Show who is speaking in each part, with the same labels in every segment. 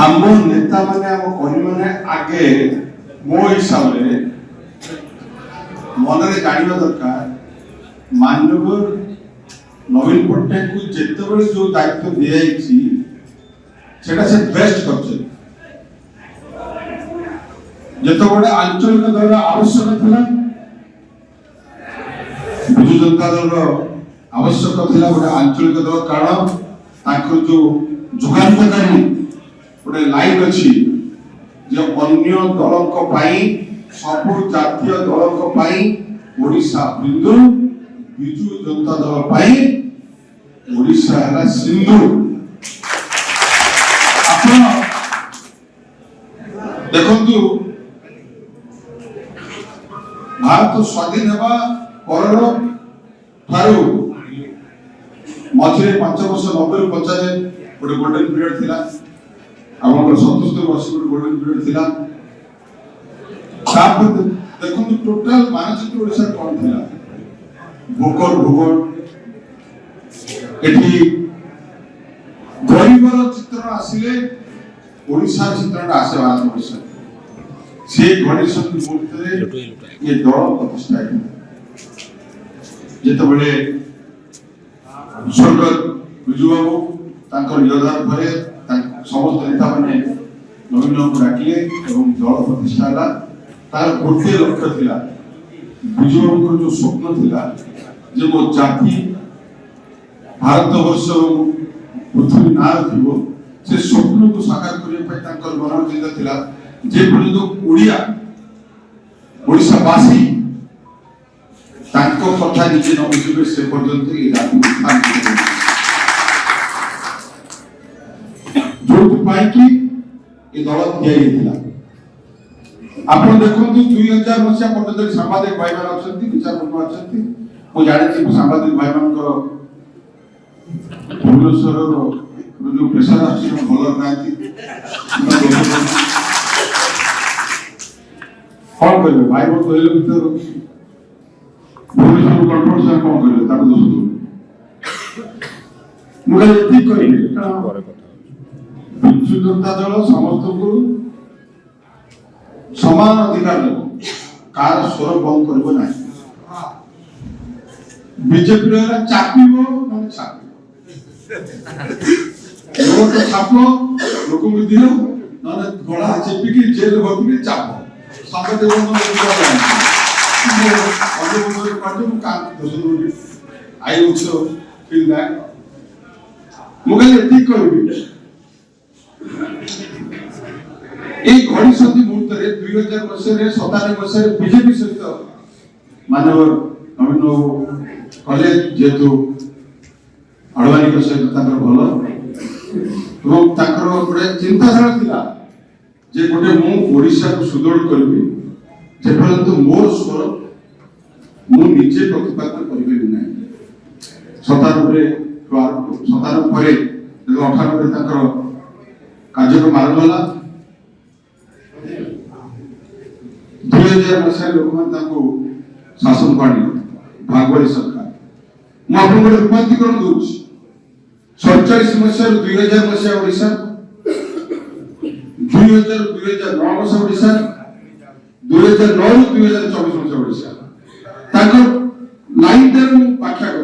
Speaker 1: आम नेता माने आम कर्मी माने आगे मो हिसाब से मन में जानवा दरकार माननीय नवीन पट्टनायक को जिते जो दायित्व दी से बेस्ट कर जिते बड़े आंचलिक दल आवश्यक था विजु जनता दल आवश्यक था गोटे आंचलिक दल कारण जो जुगांतकारी गोटे लाइन अच्छी जो अन्य दल सब जातीय दल ओडिशा बिंदु विजु जनता दल ओडिशा है सिंधु देखु भारत स्वाधीन होगा मझे 5 वर्ष 90 50 गोटे गोल्डन पीरियड थिला आम 77 वर्ष गोटे गोल्डन पीरियड थिला देखो टोटल मानचित्र ओडिशा कौन थिला भूगोल भूगोल एठी गरीबर चित्र आसिले ओडिशा चित्र आसे भारत वर्ष से गणेश मुहूर्त ये दल प्रतिष्ठा जिते बड़े स्वर्गत विजु बाबू योगदान पर समस्त नेता मैंने नवीन को डाकिले दल प्रतिष्ठा है तार गोटे लक्ष्य था विजु बाबू जो स्वप्न था जे मो जाति भारत वर्ष पृथ्वी ना थी से स्वप्न को साकार करने मन चिंता था जे पर्यंत ओडिया ओडिशावासी तांको कथा निजे न बुझिबे से पर्यंत ये जाति उत्थान जो पाई कि ये दल दिया थिला आपण देखंतु 2000 मसिया पर्यंत सामाजिक भाई मान अछंती विचारक अछंती मो जाने कि सामाजिक भाई मान को भुवनेश्वर जो प्रेशर आछि भलो नांती कौन करे भाई वो कहले भीतर भुवनेश्वर कंट्रोल से कौन करे ताको दोष दो मुझे ठीक करिले विजु जनता दल समस्त को समान अधिकार देव कार स्वर बंद करबो नाही बीजेपी रे चापिबो माने चापिबो तो छापो लोक को दियो माने गळा चेपी की जेल भरती चापो संगत देव न आई also feel that मुगल ठीक करबी এই ঘড়ি সন্ধি মুহূর্তে 2000 মସିହାରେ 97 মସିহাରେ বিজেপি সহিত মাননীয় নবীন কলেজ যেহেতু আড়বাণীଙ୍କ ସହିତ ତାଙ୍କର ଭଲ এবং ତାଙ୍କର ଗୋଟେ ଚିନ୍ତାଧାରା ଥିଲା ଯେ ଗୋଟେ ମୁଁ ଓଡ଼ିଶାକୁ ସୁଦୃଢ଼ କରିବି ଯେ ପର୍ଯ୍ୟନ୍ତ ମୋର ସ୍ୱର ମୁଁ ନିଜେ ପ୍ରତିପାଦନ କରିପାରିବି ନାହିଁ 97 ପରେ 98 ତାଙ୍କର କାର୍ଯ୍ୟକ୍ରମ ଆରମ୍ଭ ହେଲା 2000 मसीह लोक शासन पाणी भागवती सरकार मैं आपको रूपांतरण दूँ 47 मसीह 2000 मसीह ओडिशा 2009 मसीह ओडिशा 2009 2024 मसीह ओडिशा लाइन देर व्याख्या कर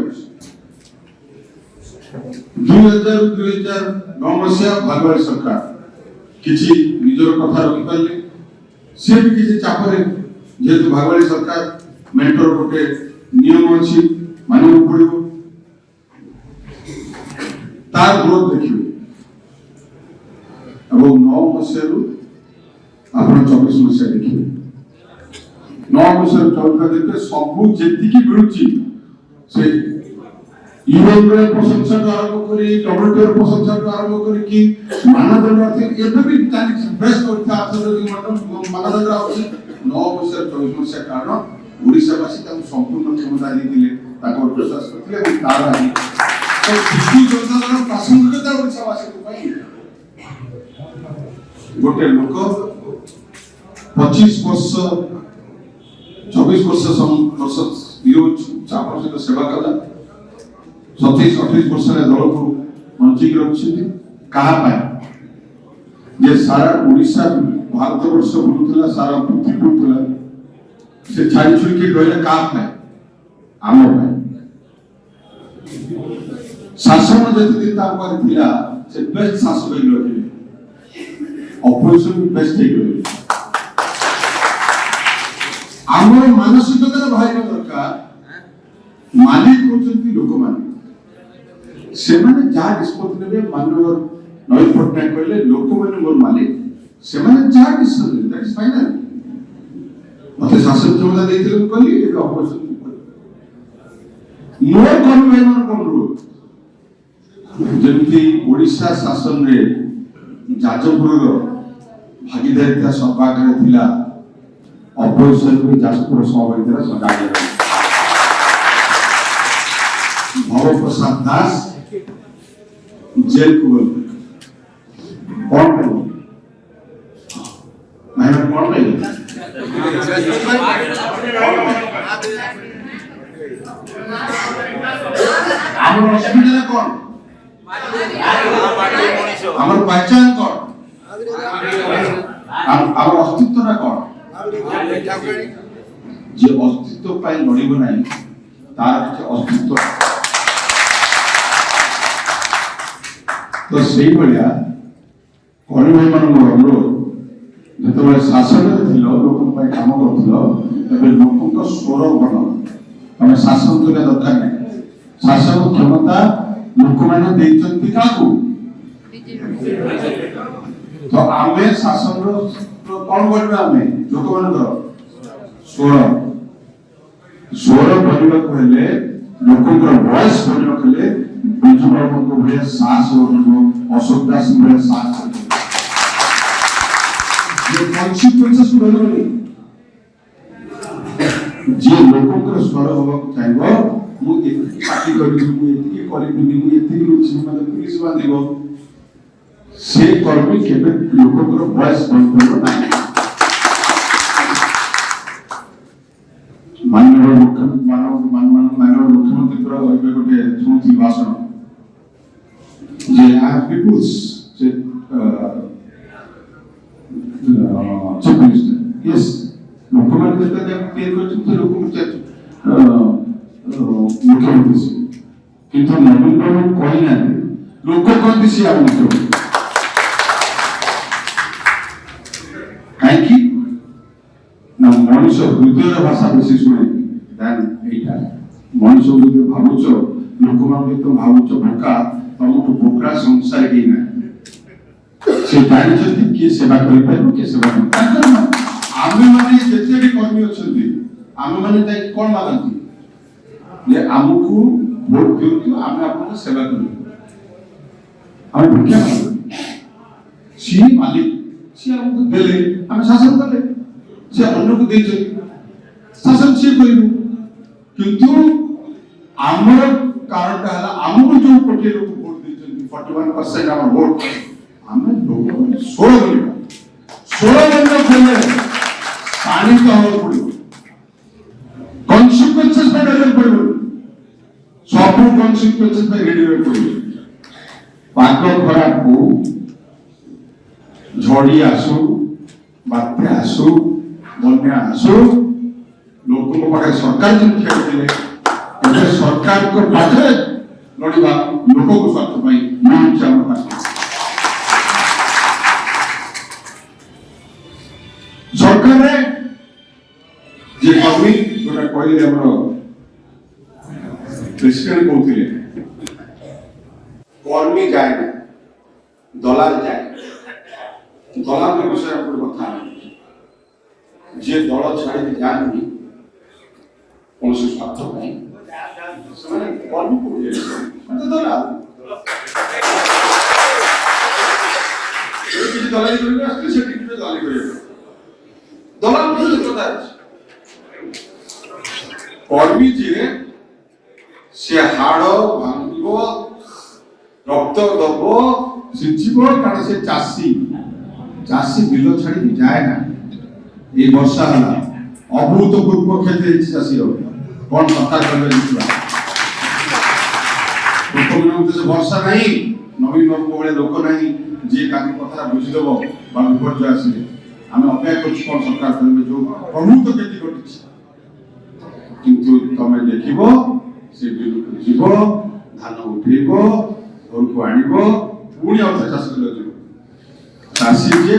Speaker 1: 2009 मसीह भागवती सरकार किसी निजर कथा रखी पारे से भी किसी चापरे जेतु भागवती सरकार मेंटर गोटे नियम अच्छी मानव पड़ो तार ग्रोथ देखिए अब 9 मसीह आप 24 मसीह देखिए 9 मसीह 24 देखिए सबू जी मिलूची से यूएन प्रशंसा आरंभ करी डब्ल्यूटीओ प्रशंसा आरंभ करी कि मानदंड अछि एबे भी तानि बेस्ट करता मानदंड अछि 9 मसीह 24 मसीह कारण ओडिशावासी ताको संपूर्ण क्षमता दिले ताको विश्वास करथिले कि तार आइ तो विजु जनता दल प्रासंगिकता ओडिशावासी को पाई गोटे लोक 25 वर्ष 24 वर्ष चापर से सेवा कला 27-28 वर्ष दल को मंचिक रखी क्या जे सारा ओडिशा भारत वर्ष बुलुला सारा पृथ्वी बुलुला से छाड़ी छुड़ी के कहले का पाए आम पाए शासन जति दिन तापर थिला से बेस्ट शासक रखिले ऑपरेशन बेस्ट हे गले आमर मानसिकता भाई दरकार मालिक होचंती लोक माने से माने जा निष्पत्ति नेबे मानव नवीन पटनायक कहले लोक माने मोर मालिक से माने जा डिसिजन दैट इज फाइनल मते शासन क्षमता देथिले कहली ए ऑपरेशन मोर कर्म भाई मन अनुरोध जेमती ओडिशा शासन रे जाजपुर भागीदारिता सभागार थिला ऑपरेशन में जाजपुर सभागार सभागार भव प्रसाद दास जेल को गए कौन पे मैं कौन पे আমার অসুবিধা কোন আমার পहचान কোন আমার অস্তিত্বটা কোন যে অস্তিত্ব পাই লড়িব নাই তার হচ্ছে অস্তিত্ব তো সেই ভলিয়া কর্মী ভাইমানଙ୍କର অনুରୋଧ ଯେତେବେଳେ ଶାସନରେ ଥିଲ ଲୋକଙ୍କ ପାଇଁ କାମ କରୁଥିଲ ଏବେ ଲୋକଙ୍କ ସ୍ୱର ବଣ ତମେ ଶାସନ କରିବା ଦରକାର ନାହିଁ ଶାସନ କ୍ଷମତା ଲୋକମାନେ ଦେଇଛନ୍ତି କାହାକୁ ତ ଆମେ ଶାସନର କଣ କରିବା ଆମେ ଲୋକମାନଙ୍କର ସ୍ୱର କରିବାକୁ ହେଲେ ଲୋକଙ୍କର ଭଏସ କରିବାକୁ ହେଲେ ବିଜୁ ବାବୁଙ୍କ ଭଳିଆ ସାହସ କରିବ ଅଶୋକ ଦାସଙ୍କ ଭଳିଆ ସାହସ କରିବ ये कॉन्सिक्वेंसेस रहबनी जे लोकଙ୍କର ସ୍ୱର ହେବାକୁ ଚାହିଁବ ମୁଁ ଏତିକି ପାର୍ଟି କରିବି ମୁଁ ଏତିକି କରିବିନି ମୁଁ ଏତିକି ଲୁଚି ମାନେ ପୁଲିସ ବାନ୍ଧିବ ସେ କର୍ମୀ କେବେ ଲୋକଙ୍କର ଭଏସ ବନ୍ଦ ନାହିଁ माननीय मुख्यमंत्री गोटे शुणुली भाषण जे आई पीपुल्स चीफ मिनिस्टर यस मुख्यमंत्री मुख्यमंत्री से किंतु नवीन बाबू कही ना लोक कहते सी आप मुख्यमंत्री कहीं ना मनुष्य हृदय भाषा बेसी शुणे मनुष्य हृदय भावुच लोक मान तो भावुच भोका तुमको भोकरा संसार के ना से जानते किए सेवा कर किए सेवा आमे माने जेते भी कर्मी अछंती आमे माने जाई कोन मागंती जे हमकु वोट दियंतु आमे आपन सेवा करू हम भिक्षा मांगू सी मालिक सी हमकु देले हम शासन करले से अन्य को देछ शासन से करिबु किंतु हमर कारणटा हला हमकु जो कोटी लोक वोट देछंती 41% हमर वोट हमें लोगों को 16 बंद खोले पानी का हो पड़े कॉन्सिक्वेंसेस पे नजर पड़े सब कॉन्सिक्वेंसेस पे रेडी रह पड़े पाक खराब को झड़ी आसु बात्या आसु बन्या आसु लोगों को पाखे सरकार जिन खेलते हैं सरकार को पाखे लड़ीबा लोगों को स्वार्थ पाई नहीं चाहता पास सरकार जे कर्मी जोटा कहले हमर प्रेसिडेंट कहथिले कर्मी जाए ना दलाल जाए दलाल के विषय पर कथा जे दल छाड़ी जानी कौन से स्वार्थ नहीं समान कर्मी को मतलब दलाल ये दलाली करबे असली से टिकट दलाली करबे दलाल नहीं होता है कर्मी जे से हाड़ भांगो रक्त दबो सिंचिबो कारण से चासी बिल छाड़ी जाए ना ये वर्षा हला अभूतपूर्व क्षति चासी कौन कथा करबे दिखला मुख्यमंत्री से वर्षा नहीं नवीन बाबू भले लोक नहीं जे ताकि कथा बुझी देबो बा विपर्य आसीले आमे अपेक्षा करछु कोन सरकार करबे जो प्रमुख क्षति घटिछि किंतु तमे देखिबो से बिल जीवो धान उठेबो घर को आनिबो पुणी अर्थ चाष कर चाषी जे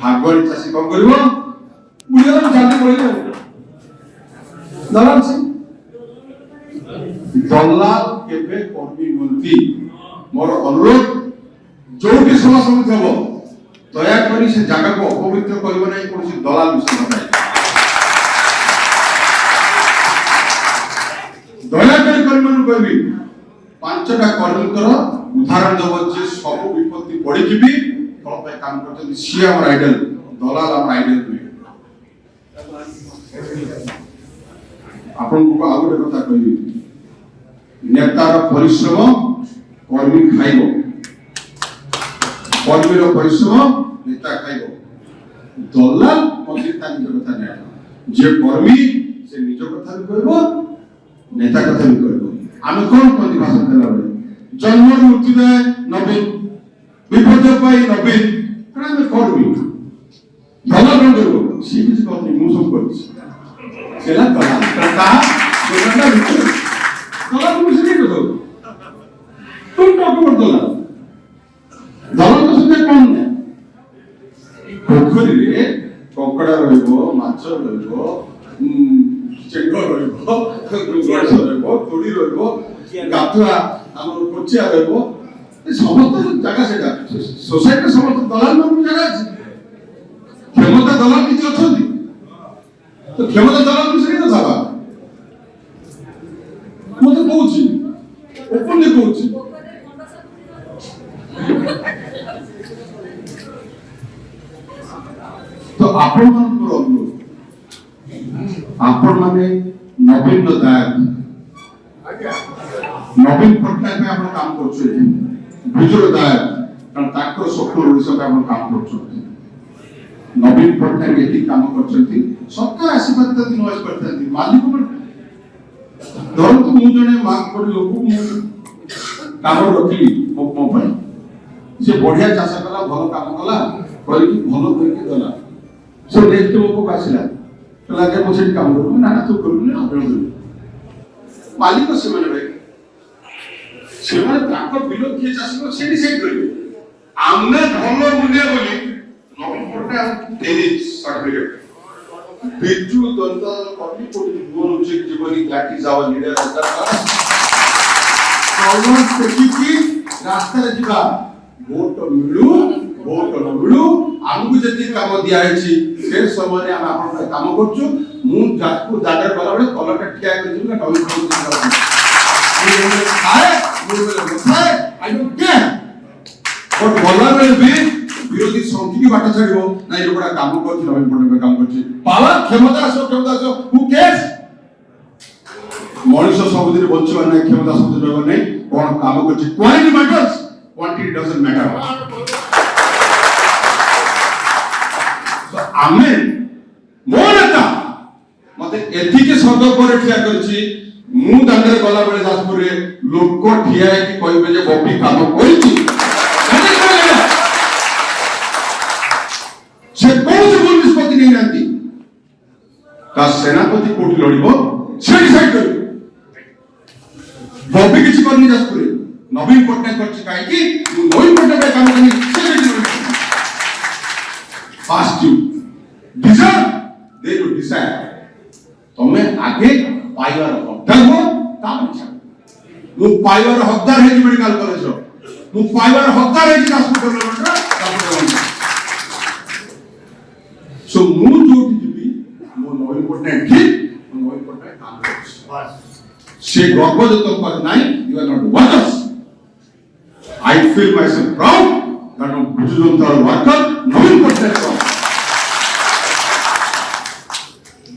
Speaker 1: भागवत चाषी कौन करिवो बुढ़िया जाते पड़े दलाल से दलाल केबे कर्मी मंत्री मोर अनुरोध जोटी सभा समिति हबो दया करी से जगह को अपवित्र करबो नै कोनसी दलाल विषय बताए दया करी कर्मी मन कहबी पांचटा कर्मी कर उदाहरण देबो जे सब विपत्ति पड़ी कि भी फल पे काम करते सी हमर आइडल दलाल हमर आइडल नहीं आपन को आउ गोटे कथा कहबी नेतार परिश्रम कर्मी खाइबो कर्मीर परिश्रम नेता खाइबो दलाल मंत्री ता निज कथा नै जे कर्मी से निज कथा भी कहबो नेता कथा भी कहबो आमे कोन कोन भाषण देला बळे जन्म मृत्युदय नवीन विपद पाई नवीन कना में कर्मी दलाल कोन करबो सी किछ कहनी मु सब करछि सेला दलाल कथा दोना विचार दलाल को से कहतो तुम टॉक कर दलाल दलाल तो सत्य कोन ने पोखरी रे ककड़ा रहइबो माछ रहइबो चेंगो रहइबो गड़स रहइबो तोड़ी रहइबो गाथुआ हमर कोचिया रहइबो ए समस्त जगह सेटा सोसाइटी समस्त दलाल मन जगह अछि क्षमता दलाल किछ अछंती तो क्षमता दलाल विषय न थाबा मते कहूची ओपनली कहूची तो आपण मानकर अनुरोध आपण माने नवीन दायक नवीन पटनायक में आपण काम करछे बुजुर्ग दायक कारण ताकर स्वप्न ओडिसा में आपण काम करछे नवीन पटनायक एठी काम करछथि सरकार आशीर्वाद त दिन वाइस करथि मालिक पर धरन तो मु जने मांग कर लोक मु काम रखली मो पर से बढ़िया चाष कला भल काम कला करी भल करके दला से नेक्स्ट लोक आसिला कला के मो से काम करू ना तू करू ना अपने मालिक से माने भाई से माने ताको बिलो के चाष को से डिसाइड करिवे आमने भल मुने बोली नवीन पटनायक तेरी सर्टिफिकेट बिजू दंता कॉपी कोडी बोल उचित जीवनी लाठी जावा लीडर रास्ता कॉमन पेकी रास्ता रे जिबा वोट मिलू वोट न मिलू हमकु जति काम दिया अछि से समय रे हम आपन काम करछु मु जातku दादर वाला बळे कलरटा ठिया कर दिनु ना नवीन पटनायक आए मुझे बताए I don't care but bowler रे भी विरोधी संख्या की बाटा छाड़िबो नाही लोकड़ा काम करछि नवीन पटनायक काम करछि पावर क्षमता सो हु केयर्स मनुष्य सबदिन बंचवा नाही क्षमता सबदिन रहबो नाही कोन काम करछि quality matters quantity doesn't matter so आमे मोरता मते एथिके शब्द पर ठिया करछि मु दांडरे गला बेले जाजपुर रे लोक ठिया कि कहबे जे बॉबी काम करछि से कौन से बोल निष्पत्ति नहीं रहती का सेनापति कोठी लड़िबो से डिसाइड करियो बॉबी किछि करनी जाजपुर नवीन पटनायक करछि काहे कि नवीन पटनायक काम करनी से decide fast you deserve they you decide तमे आगे पाइवर हकदार हो काम इच्छा मु पाइवर हकदार है मेडिकल कॉलेज रो मु पाइवर हकदार है हॉस्पिटल रो सो मु जोटी जीबी मो नवीन पटनायक ठीक नवीन पटनायक काम करछ से गर्वजत पर नाही you are not workers I feel myself proud that no बुजुर्ग वर्कर नवीन पटनायक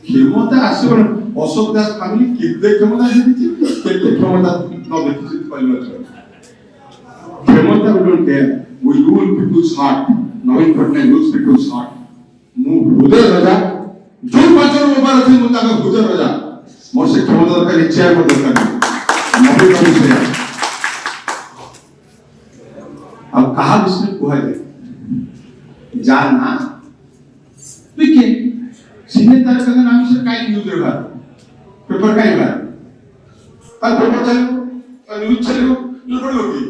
Speaker 1: क्षमता आसबन अशोक दास फैमिली केते क्षमता देखि केते क्षमता न देखि कहलो क्षमता we don't care we rule people's heart Naveen Patnaik rules people's heart मु हृदय राजा जो पाचर मोबाइल थी मु ताका हृदय राजा मोर से क्षमता दरकार इच्छा को दरकार नवीन पटनायक ଆଉ କାହା ବିଷୟରେ କୁହାଯାଏ ଯାହା ନା ପିକେ ସିନେ ତାର କଥା ନାମ ବିଷୟରେ କାହିଁ ନ୍ୟୁଜରେ ବାହାର पेपर काई बार पर पेपर चलो न्यूज चलो न्यूज पढ़ो की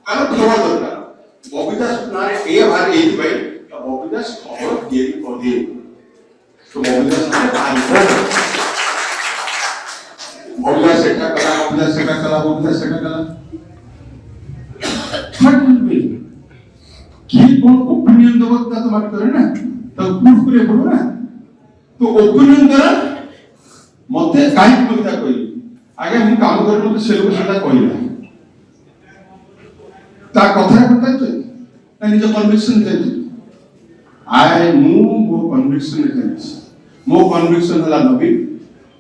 Speaker 1: आरो खबर दरकार बबिता नारे ए बार ए भाई तो बबिता खबर दिए कर दिए तो बबिता नारे भाई बबिता सेटा कला हट भी की कौन ओपिनियन दबता तो मत करे ना तो प्रूफ करे बोलो ना तो ओपिनियन करा मते काई कविता कहि आगे हम काम कर मते सेलको सेटा कहिला ता कथा कथा छै ना निज कन्विक्शन छै आई मो कन्विक्शन छै मो कन्विक्शन हला नबी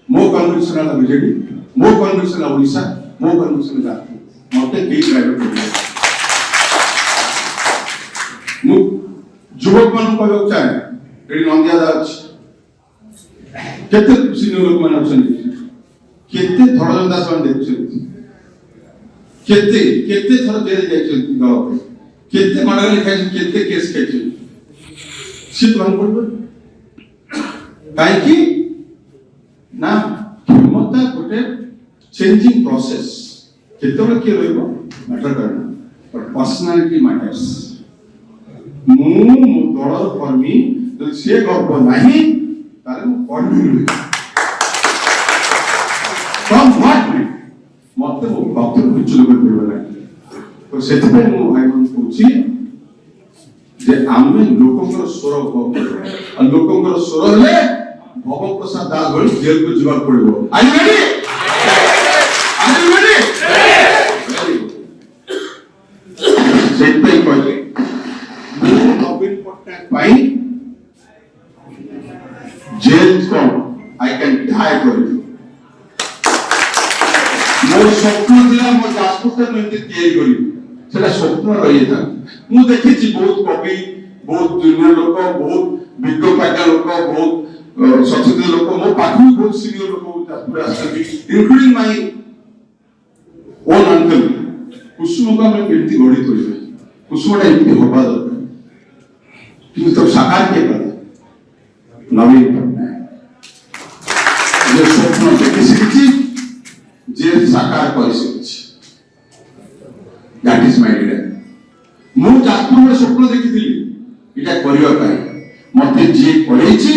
Speaker 1: मो कन्विक्शन हला बीजेडी मो कन्विक्शन हला ओडिसा मो कन्विक्शन हला मते केई प्राइवेट मु युवक मन कहब चाहे एडी नंदिया दास केते सीनियर लोक माने अछन केते धड़न दास मान देखछन केते थर जेल जायछन दल केते माडा लिखाइ केते केस खाइछन सित मान पड़बो काई की ना क्षमता गोटे चेंजिंग प्रोसेस केते के रहबो मैटर करना बट पर्सनालिटी मैटर्स मु दलर कर्मी तो से गर्व नहीं तारे मु कॉन्ट्रीब्यूट फ्रॉम व्हाट मैं मते मु भक्त बिचुल कर देबला तो सेते पे मु भाई मन पूछी जे आमे लोकंकर स्वर हो और लोकंकर स्वर ले भव प्रसाद दास भଳି जेल को जीवा पड़िबो आई रेडी सेते पे कहले नवीन पटनायक पाई jail from I can die for you मोर स्वप्न दिला मोर जासपुर में तैयारी करी सेटा स्वप्न रही था मु देखिछि बहुत कवि बहुत जूनियर लोक बहुत विज्ञ पाटा लोक बहुत सचेतन लोक मो पाखु बहुत सीनियर लोक जासपुर आछथि इंक्लूडिंग माय ओन अंकल कुसुम का मैं केमती गढ़ी तोड़ी कुसुमटा एमती होबा दरकार किंतु तब साकार के कला नवीन पटनायक जे स्वप्न देखि सिखिछि जे साकार कर सिखिछि दैट इज माय ड्रीम मु जासपुर में स्वप्न देखिथिली इटा करिवा पाई मते जे करैछि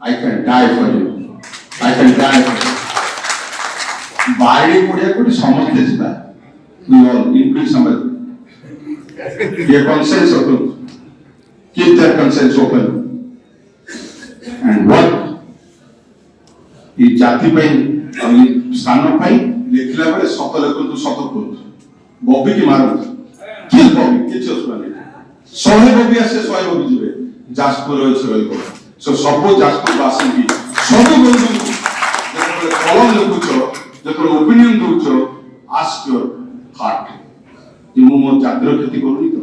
Speaker 1: I can die for you I can die for बाड़ी पड़िया कोटी समझते छिता वी ऑल इंक्लूड समबडी ये conscience of keep that conscience open and work ये जाति पे ये स्थान पे लिखला बड़े सतल को तो सतल को बॉबी की मारो किल बॉबी किछ उसने सोहे बॉबी आसे सोहे बॉबी जीवे जासपुर होइछ रहइबो सो सब जासपुर वासी की सब बंधु जतले कलम लिखुछो जतले ओपिनियन दोछो आस्क योर हार्ट कि मु मो जातिर क्षति करूनी तो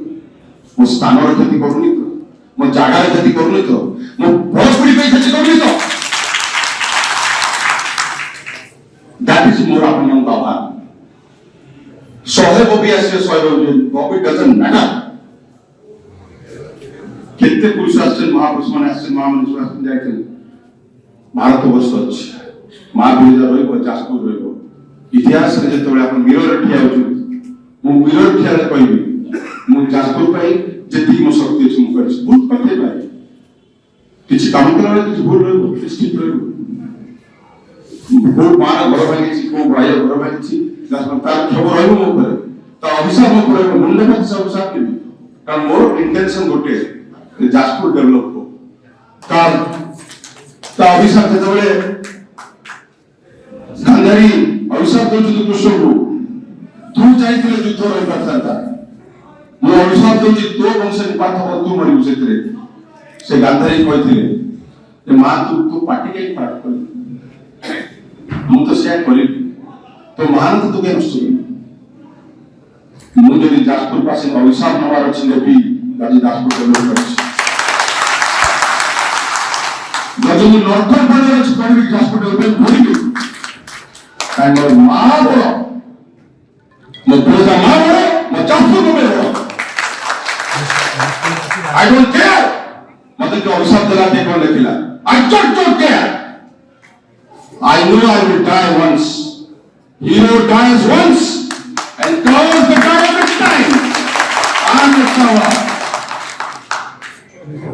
Speaker 1: मो स्थानर क्षति करूनी तो मो जागार क्षति करूनी तो मो भोजपुरी पे क्षति करूनी तो दैट इज मोर अपनियन बाबा सोहे बॉबी आसे सोहे बॉबी डजंट मैटर केते पुरुष आछन महापुरुष माने आछन महामनुष्य आछन जायछन भारत वर्ष अछि महावीर रहिबो जासपुर रहिबो इतिहास रे जतबे आपण मिरर ठिया होछु मु मिरर ठिया रे कहबी मु जासपुर पई जेति मो शक्ति अछि मु करछि बहुत कथे पाए किछि काम करले किछि भूल रहिबो निश्चित रहिबो बहुत मार घर भांगिछि को भाई घर भांगिछि जासपुर तार खबर रहिबो मो पर ता अभिशाप मो पर मुंडे पर सब साथ के कारण मोर इंटेंशन गोटे जासपुर डेवलप हो कार ता अभिशाप जतबे गांधारी अभिशाप दोछु कृष्ण को तू जाइथिले युद्ध रहि परता मो अभिशाप दोछि तो वंश निपात हो तू मरिबु सेतरे से गांधारी कहिथिले जे मां तू पार्टी के पार्ट कर मु तो से करि तो महान तू के नष्ट मु जदि जासपुर पासे अभिशाप नवार अछि नेबी गाजी जासपुर डेवलप करछि जदि मु नॉर्थन पाने अछि करिबी जासपुर develop करिबी and my mother, my brother, my mother, my chapter, I don't care. मतलब कि अभिशाप दिलाते कौन लिखिला? I just don't care. I know I will die once. Hero dies once and covers the God of its time. I am not coward.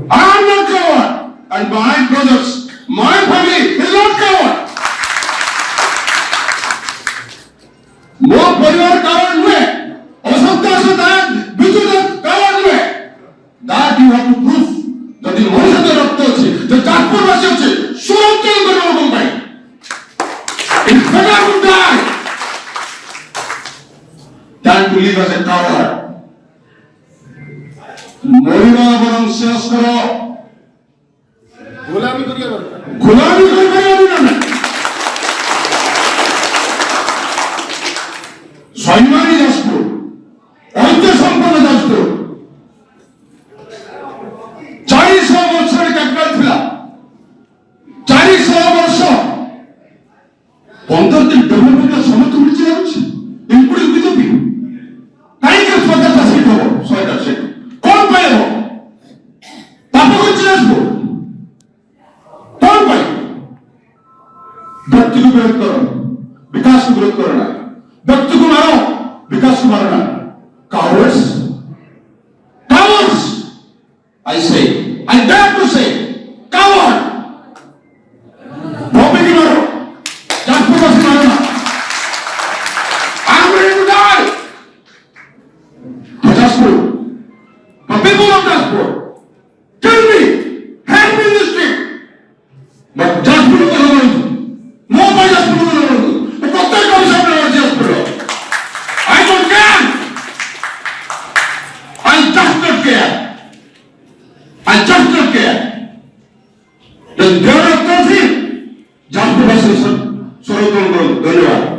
Speaker 1: I am not coward. And my brothers, my family is not coward. ମୋ ପରିବାର coward ନୁହେଁ, ଅସତ୍ୟ ବିଜୁଦ coward ନୁହେଁ. That you have to prove. ଯଦି ମଣିଷ ରକ୍ତ ଅଛି, ଯଦି ଚାକରବାସୀ ଅଛି, ସୁରକ୍ଷା କରିବା ଲୋକଙ୍କ ପାଇଁ. It's better to die than to live as a coward. ମରିବା ବରଂ ଶେଷ କର.
Speaker 2: ଗୋଲାମୀ କରିବା ଦରକାର।
Speaker 1: ଗୋଲାମୀ କରିପାରିବନି ନା? ସ୍ୱାଭିମାନୀ ଯାଜପୁର, ଐତିହ୍ୟ ସମ୍ପନ୍ନ ଯାଜପୁର 400 ବର୍ଷର କ୍ୟାପିଟାଲ ଥିଲା। 400 ବର୍ଷ 15 ଦିନ ଡେଭଲପମେଣ୍ଟ ସମସ୍ତ ମିଳିଛି ଲାଗୁଛି, ଇନକ୍ଲୁଡିଂ ବିଜେପି। କାହିଁକି 50ଟା ସିଟ୍ ହବ, 100ଟା ସିଟ୍ କଣ ପାଇଁ ହବ? ପାପ କରିଛି ଯାଜପୁର କଣ ପାଇଁ? ବ୍ୟକ୍ତିକୁ ବିରୋଧ କର, ବିକାଶକୁ ବିରୋଧ କର ନା। ବ୍ୟକ୍ତିକୁ ମାର, ବିକାଶକୁ ମାର ନା। Cowards, cowards, I say, I dare to say, coward. Bobby मारो, जाजपुर मारो ना। I'm ready to die. For Jaspur, for people of Jaspur, kill me, hang me in the street. But Jaspur को नहीं मारूँ, मैं भाई Jaspur को नहीं मारूँ। वो कत्ते कौन सा प्लेयर Jaspur है? I don't care. I just don't care. I just don't care. The girl of country, Jaspur was so धन्यवाद।